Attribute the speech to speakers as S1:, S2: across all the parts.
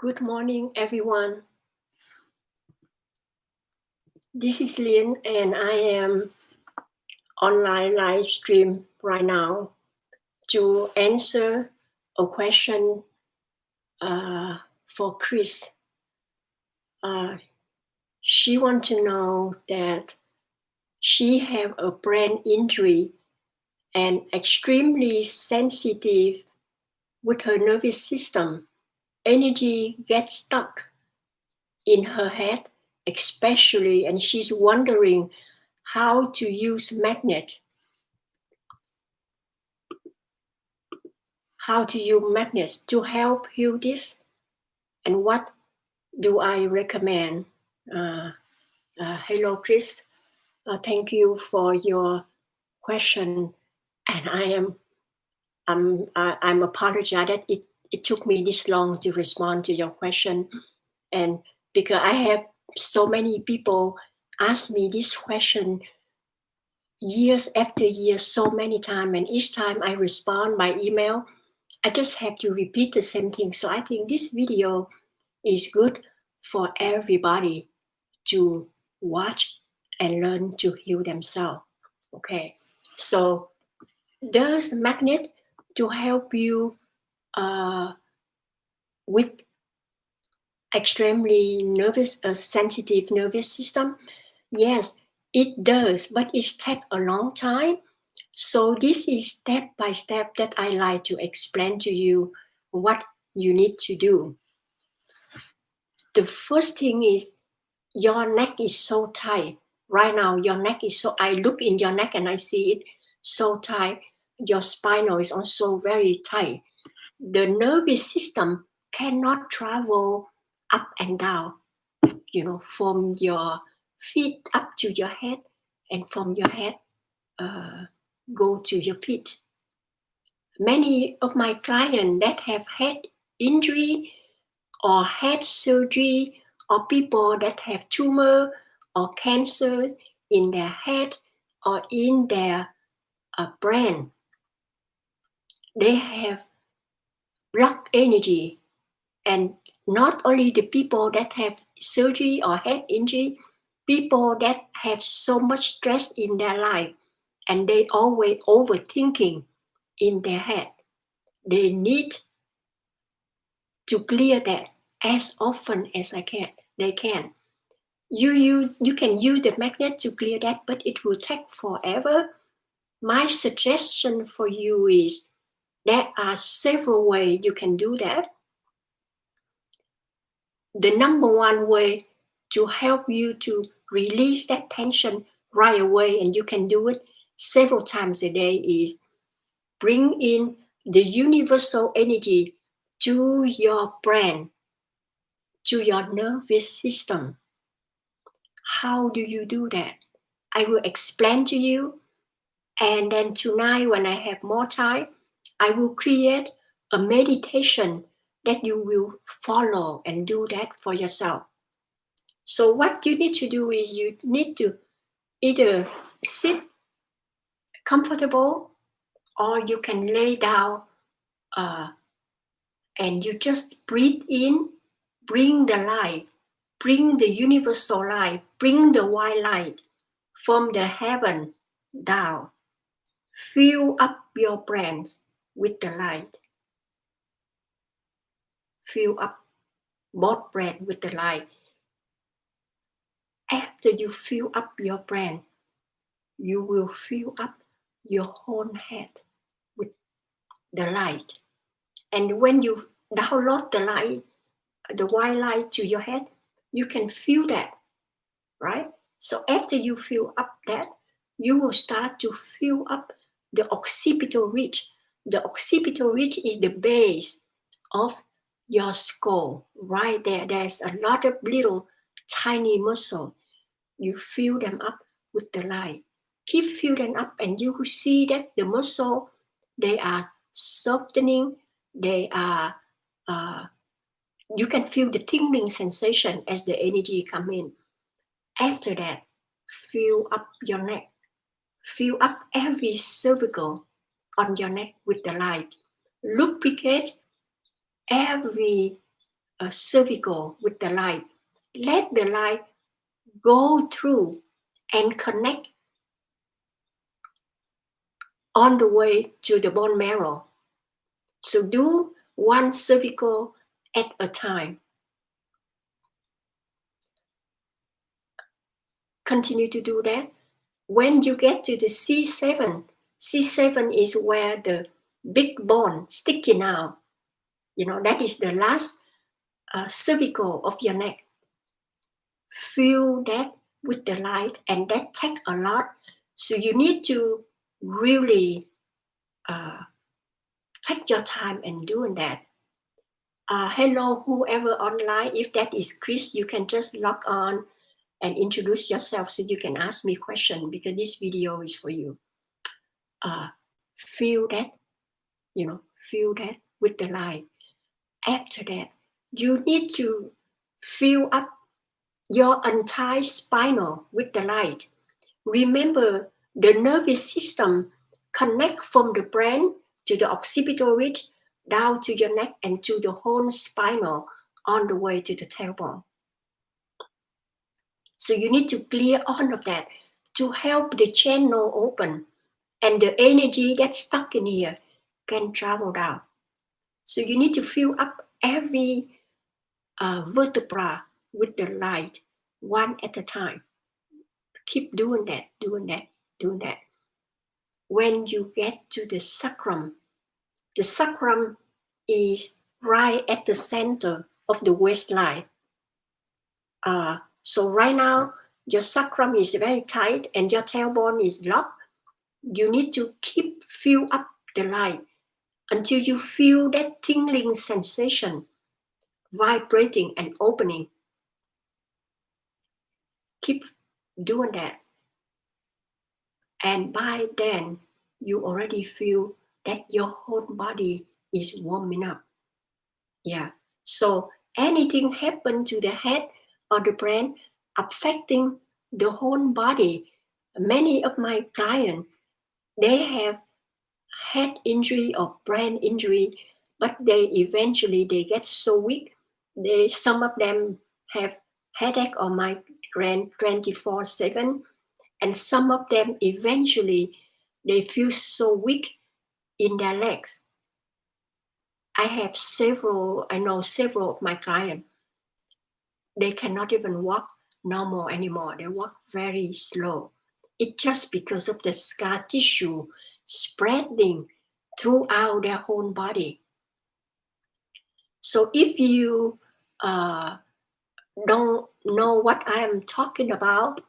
S1: Good morning, everyone. This is Lynn, and I am online live stream right now to answer a question for Chris. She wants to know that she have a brain injury and extremely sensitive with her nervous system. Energy gets stuck in her head, especially, and she's wondering how to use magnets to help heal this, and what do I recommend? Hello, Chris. Thank you for your question, and I'm apologize that it took me this long to respond to your question, and because I have so many people ask me this question years after years, so many times, and each time I respond by email, I just have to repeat the same thing. So I think this video is good for everybody to watch and learn to heal themselves. Okay, so there's a magnet to help you with extremely sensitive nervous system. Yes, it does, but it takes a long time. So this is step by step that I like to explain to you what you need to do. The first thing is your neck is so tight. Right now, your neck is so, I look in your neck and I see it so tight. Your spinal is also very tight. The nervous system cannot travel up and down, from your feet up to your head, and from your head go to your feet. Many of my clients that have head injury or head surgery, or people that have tumor or cancer in their head or in their brain, they have blocked energy. And not only the people that have surgery or head injury, people that have so much stress in their life and they always overthinking in their head, they need to clear that as often as they can. You can use the magnet to clear that, but it will take forever. My suggestion for you is there are several ways you can do that. The number one way to help you to release that tension right away, and you can do it several times a day, is bring in the universal energy to your brain, to your nervous system. How do you do that? I will explain to you. And then tonight, when I have more time, I will create a meditation that you will follow and do that for yourself. So what you need to do is you need to either sit comfortable, or you can lay down and you just breathe in, bring the light, bring the universal light, bring the white light from the heaven down. Fill up your brain with the light. Fill up both brain with the light. After you fill up your brain, you will fill up your whole head with the light. And when you download the light, the white light to your head, you can feel that, right? So after you fill up that, you will start to fill up the occipital ridge. The occipital ridge is the base of your skull. Right there, there's a lot of little tiny muscles. You fill them up with the light. Keep filling up, and you will see that the muscle, they are softening. They are, you can feel the tingling sensation as the energy come in. After that, fill up your neck. Fill up every cervical on your neck with the light. Lubricate every cervical with the light. Let the light go through and connect on the way to the bone marrow. So do one cervical at a time. Continue to do that. When you get to the C7, C7 is where the big bone sticking out. That is the last cervical of your neck. Feel that with the light, and that takes a lot. So you need to really take your time and doing that. Hello, whoever online. If that is Chris, you can just log on and introduce yourself so you can ask me question, because this video is for you. Feel that, feel that with the light. After that, you need to fill up your entire spinal with the light. Remember, the nervous system connect from the brain to the occipital ridge, down to your neck and to the whole spinal on the way to the tailbone. So you need to clear all of that to help the channel open, and the energy that's stuck in here can travel down. So you need to fill up every vertebra with the light, one at a time. Keep doing that. When you get to the sacrum is right at the center of the waistline. So right now, your sacrum is very tight and your tailbone is locked. You need to keep fill up the light until you feel that tingling sensation, vibrating and opening. Keep doing that. And by then, you already feel that your whole body is warming up. Yeah. So anything happen to the head or the brain affecting the whole body. Many of my clients, they have head injury or brain injury, but they get so weak. Some of them have headache or migraine 24/7, and some of them eventually they feel so weak in their legs. I know several of my clients, they cannot even walk normal anymore. They walk very slow. It's just because of the scar tissue spreading throughout their whole body. So if you don't know what I am talking about,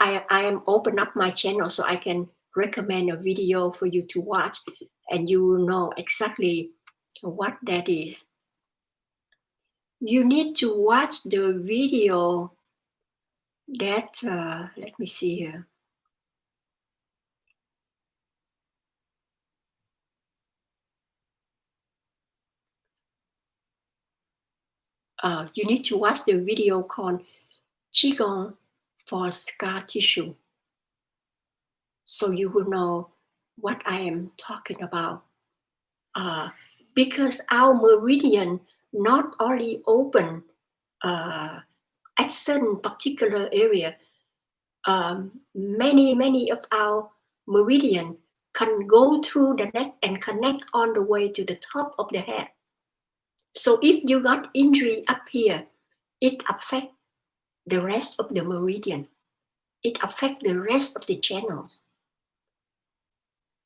S1: I am open up my channel so I can recommend a video for you to watch, and you will know exactly what that is. You need to watch the video that, let me see here. You need to watch the video called Qigong for scar tissue, so you will know what I am talking about. Because our meridian not only open at certain particular area, many of our meridian can go through the neck and connect on the way to the top of the head. So if you got injury up here, it affects the rest of the meridian. It affects the rest of the channels.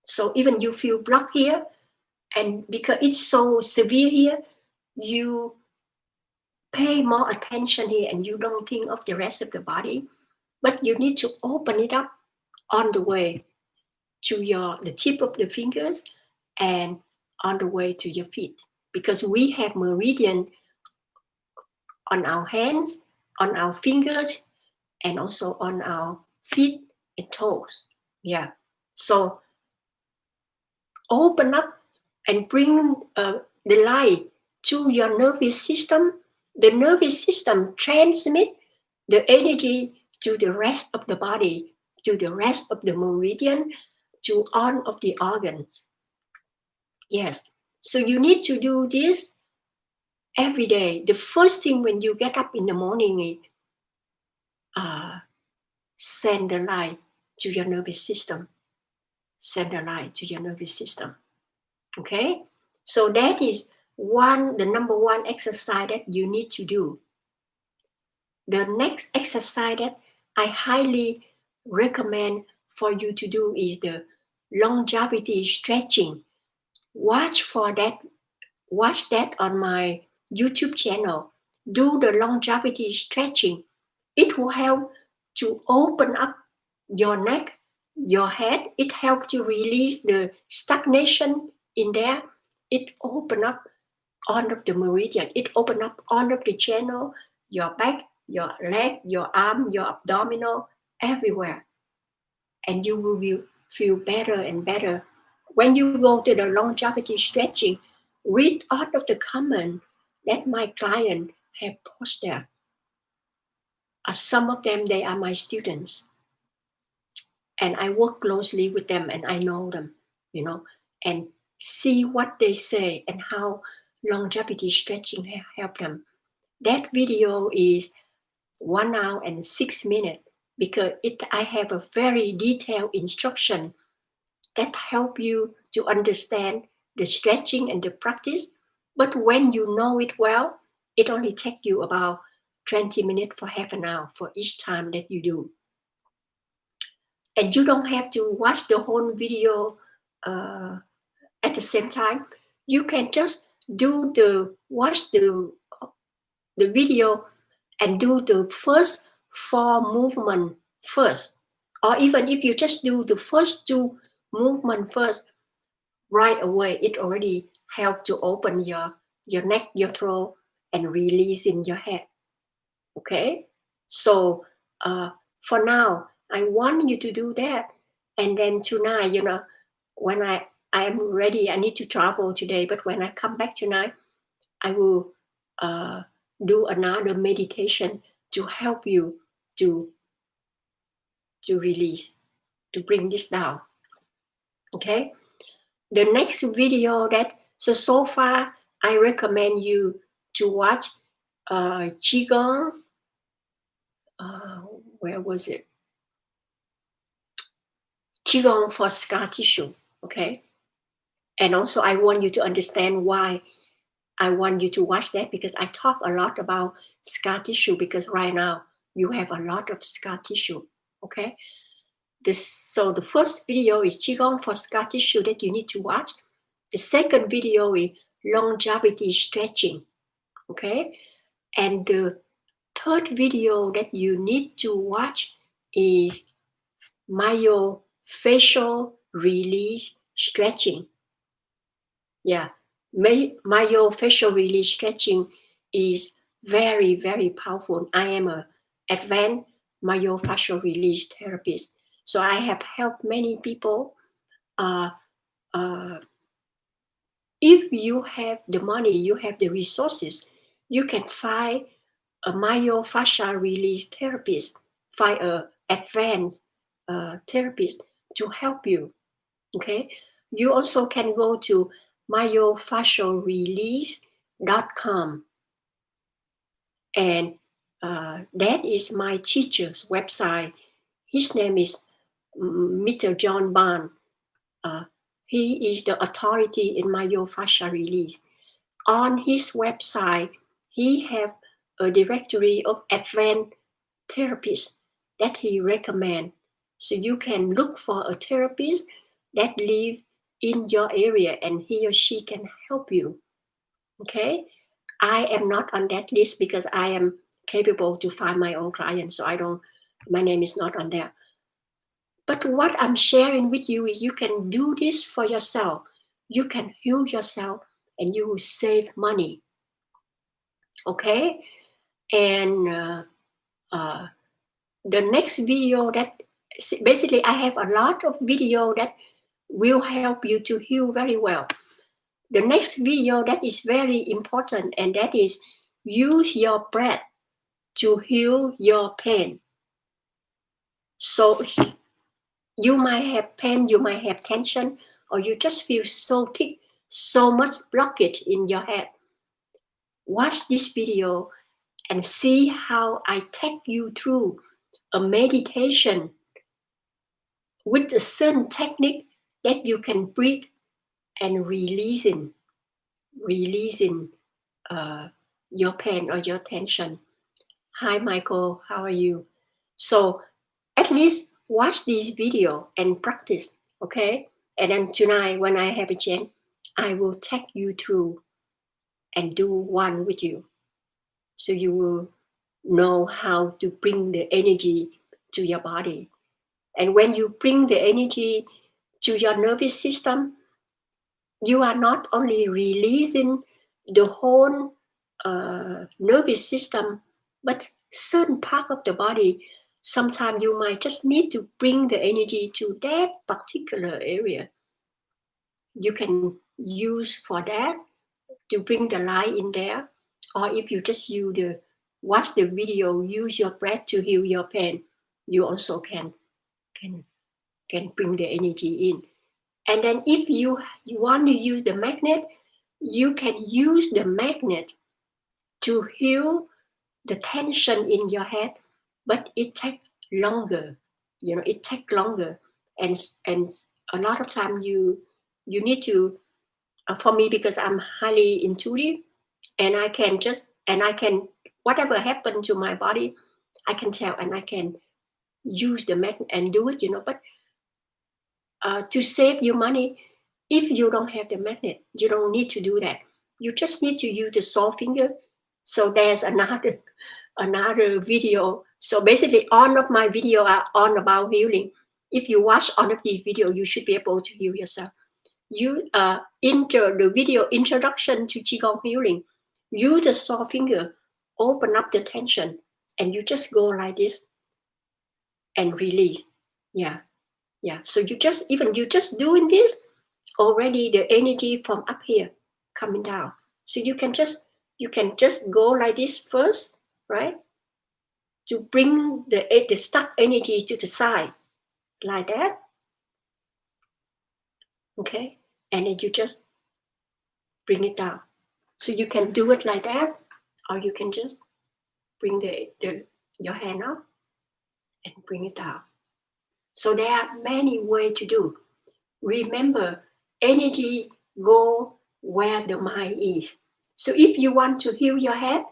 S1: So even you feel blocked here, and because it's so severe here, you pay more attention here and you don't think of the rest of the body, but you need to open it up on the way to the tip of the fingers and on the way to your feet, because we have meridian on our hands, on our fingers, and also on our feet and toes. Yeah. So open up and bring the light to your nervous system. The nervous system transmits the energy to the rest of the body, to the rest of the meridian, to all of the organs. Yes. So you need to do this every day, the first thing when you get up in the morning is send the light to your nervous system. Send the light to your nervous system. Okay? So that is the number one exercise that you need to do. The next exercise that I highly recommend for you to do is the longevity stretching. Watch that on my YouTube channel. Do the longevity stretching. It will help to open up your neck, your head. It helps to release the stagnation in there. It open up all of the meridian. It open up all of the channel, your back, your leg, your arm, your abdominal, everywhere. And you will feel better and better. When you go to the longevity stretching, read all of the comment that my client have posted. Some of them, they are my students. And I work closely with them and I know them, and see what they say and how longevity stretching help them. That video is 1 hour and 6 minutes because I have a very detailed instruction that help you to understand the stretching and the practice. But when you know it well, it only takes you about 20 minutes for half an hour for each time that you do. And you don't have to watch the whole video at the same time. You can just watch the video and do the first 4 movements first. Or even if you just do the first 2 movements first, right away, it already helped to open your neck, your throat, and release in your head. Okay? So for now, I want you to do that. And then tonight, when I am ready, I need to travel today, but when I come back tonight, I will do another meditation to help you to release, to bring this down. Okay? The next video so far, I recommend you to watch Qigong. Where was it? Qigong for scar tissue. Okay? And also, I want you to understand why I want you to watch that, because I talk a lot about scar tissue because right now you have a lot of scar tissue. Okay? So the first video is Qigong for scar tissue that you need to watch. The second video is longevity stretching. Okay? And the third video that you need to watch is myofascial release stretching. Yeah, myofascial release stretching is very, very powerful. I am an advanced myofascial release therapist. So I have helped many people. If you have the money, you have the resources, you can find a myofascial release therapist, find an advanced therapist to help you. Okay, you also can go to myofascialrelease.com, and that is my teacher's website. His name is Mr. John Barn. He is the authority in myofascial release. On his website, he have a directory of advanced therapists that he recommend. So you can look for a therapist that live in your area and he or she can help you. Okay? I am not on that list because I am capable to find my own clients. So my name is not on there. But what I'm sharing with you is you can do this for yourself. You can heal yourself and you will save money. Okay? And the next video that basically I have a lot of video that will help you to heal very well. The next video that is very important, and that is use your breath to heal your pain. So you might have pain, you might have tension, or you just feel so thick, so much blockage in your head. watch this video and see how I take you through a meditation with a certain technique that you can breathe and releasing your pain or your tension. Hi, Michael, how are you? So at least watch this video and practice, okay? And then tonight, when I have a chance, I will take you through and do one with you. So you will know how to bring the energy to your body. And when you bring the energy to your nervous system, you are not only releasing the whole nervous system, but certain part of the body. Sometimes you might just need to bring the energy to that particular area. You can use for that to bring the light in there, or if you just watch the video, use your breath to heal your pain, you also can bring the energy in. And then if you want to use the magnet, you can use the magnet to heal the tension in your head, but it takes longer. It takes longer, and a lot of time you need to. For me, because I'm highly intuitive, and I can whatever happened to my body, I can tell, and I can use the magnet and do it. But to save you money, if you don't have the magnet, you don't need to do that. You just need to use the saw finger. So there's another video. So basically, all of my video are all about healing. If you watch all of these video, you should be able to heal yourself. You enter the video introduction to Qigong healing. Use the saw finger, open up the tension, and you just go like this and release. Yeah. So you just doing this, already the energy from up here coming down. So you can just go like this first, right? To bring the stuck energy to the side, like that. Okay, and then you just bring it down. So you can do it like that, or you can just bring your hand up and bring it down. So there are many ways to do. Remember, energy go where the mind is. So if you want to heal your head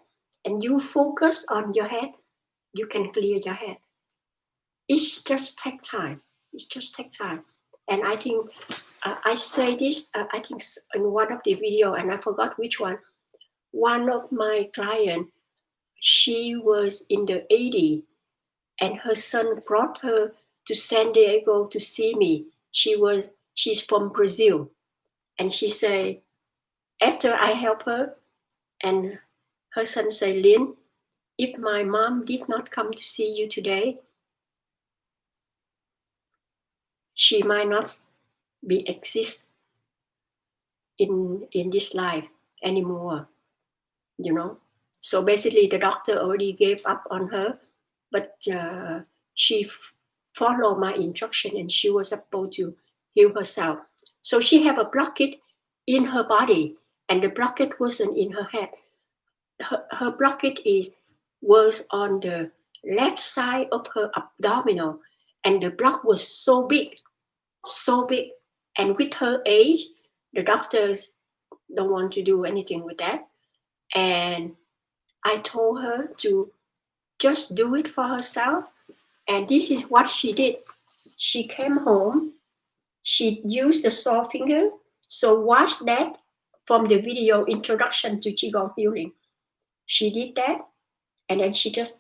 S1: and you focus on your head, you can clear your head. It just take time. And I think I say this, I think in one of the video, and I forgot which one. One of my clients, she was in the 80s, and her son brought her to San Diego to see me. She's from Brazil, and she said, after I help her, and her son said, Lynn, if my mom did not come to see you today, she might not be exist in this life anymore. So basically the doctor already gave up on her, but she followed my instruction, and she was able to heal herself. So she have a blockage in her body, and the blockage wasn't in her head. Her blockage was on the left side of her abdominal, and the block was so big. And with her age, the doctors don't want to do anything with that. And I told her to just do it for herself. And this is what she did. She came home. She used the saw finger. So watch that from the video introduction to Qigong healing. She did that. And then she just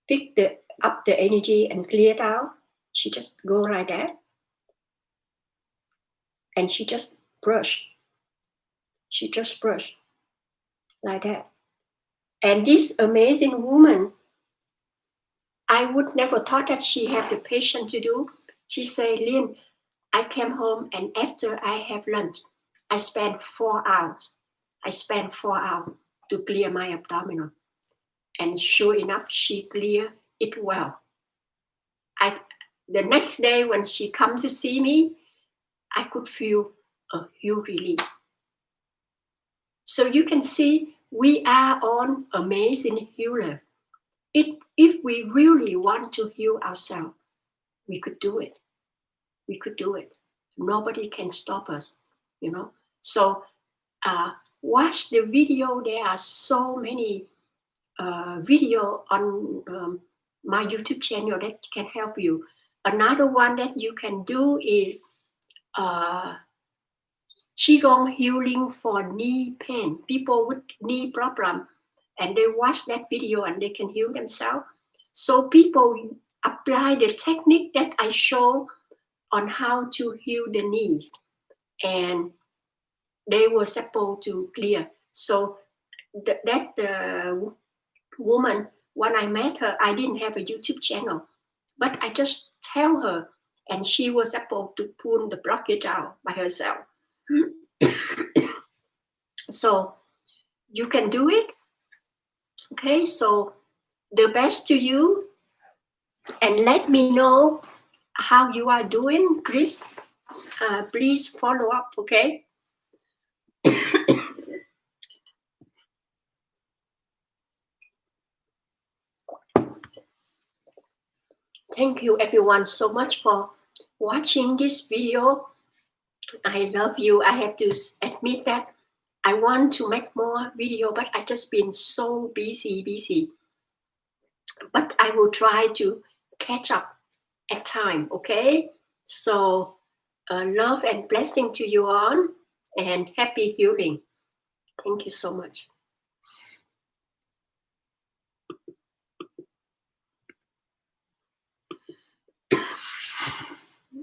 S1: picked up the energy and cleared out. She just go like that. And she just brush. Like that. And this amazing woman, I would never thought that she had the patience to do. She said, Lynn, I came home, and after I have lunch, I spent 4 hours. To clear my abdominal. And sure enough, she cleared it well. The next day when she come to see me, I could feel a huge relief. So you can see we are on amazing healer. If we really want to heal ourselves, we could do it. We could do it. Nobody can stop us, you know. So watch the video. There are so many video on my YouTube channel that can help you. Another one that you can do is Qigong healing for knee pain. People with knee problem, and they watch that video and they can heal themselves. So people apply the technique that I show on how to heal the knees, and they were supposed to clear. So that woman, when I met her, I didn't have a YouTube channel, but I just tell her, and she was supposed to pull the blockage out by herself. So you can do it. Okay, so the best to you, and let me know how you are doing, Chris. Please follow up, okay? Thank you everyone so much for watching this video. I love you. I have to admit that I want to make more video, but I just been so busy. But I will try to catch up at time, okay? So love and blessing to you all, and happy healing. Thank you so much.